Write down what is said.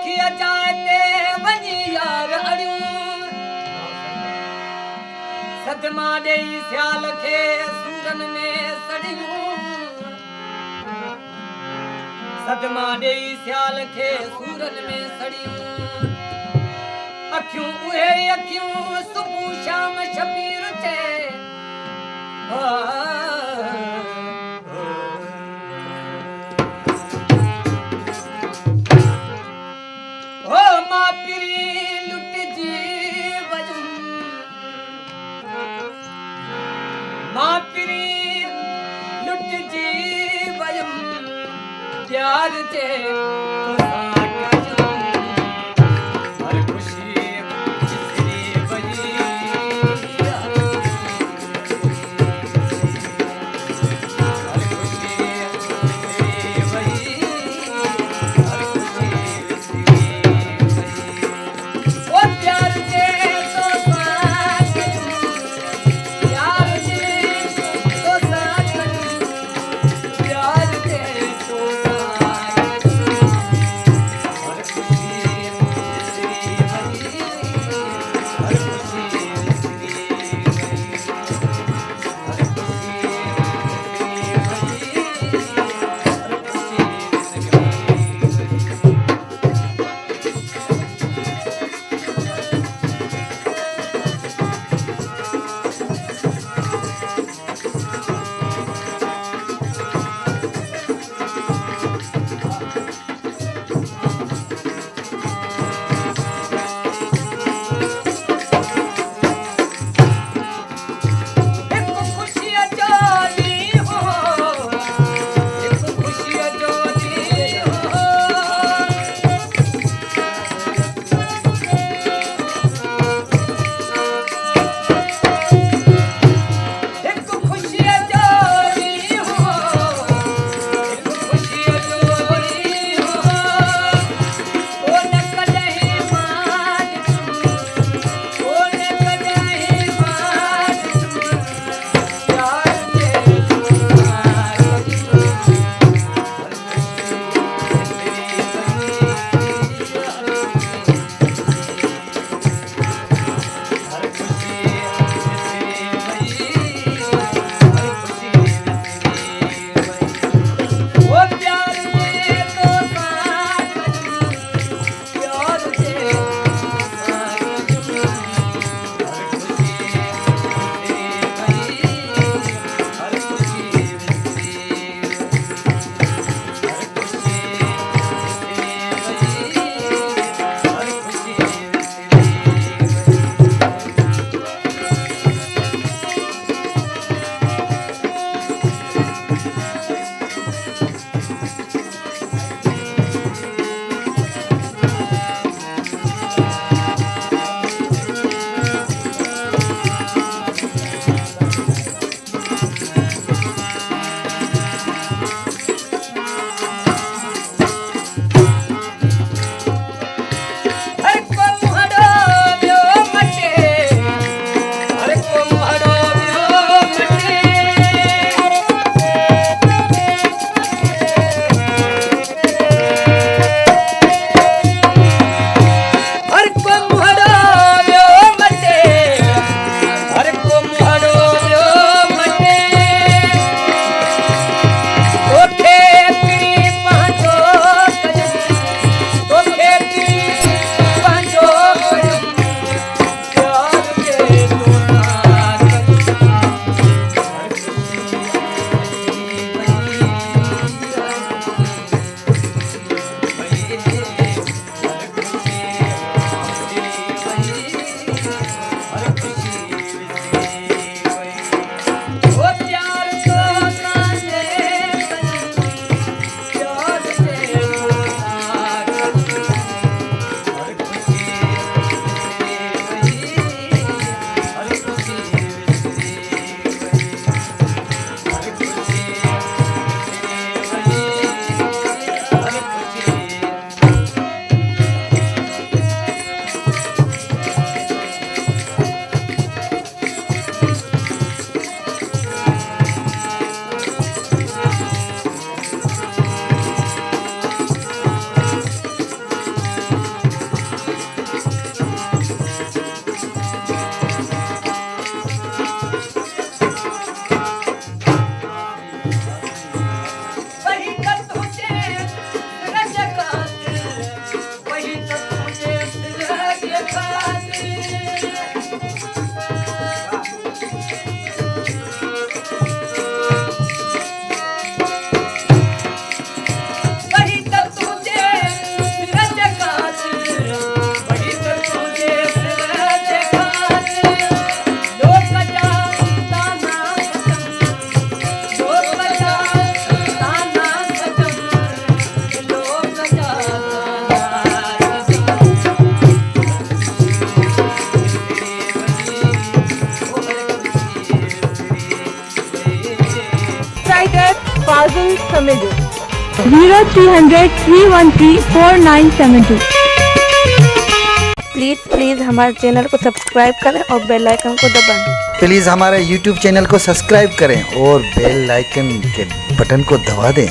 अखिया जाते वनी यार अड़ियूं सदमा ॾेई सियाल खे सूरन में सड़ियूं सदमा ॾेई सियाल खे सूरन में सड़ियूं अखियूं उहे अखियूं सुबुह शाम शबीर चए हो मां पिरी लुटजी वयुम मां पिरी लुटजी वयुम प्यार जे में जो 0300-313-4972। प्लीज़ हमारे चैनल को सब्सक्राइब करें और बेल आइकन को दबाएं। प्लीज़ हमारे YouTube चैनल को सब्सक्राइब करें और बेल आइकन के बटन को दबा दें।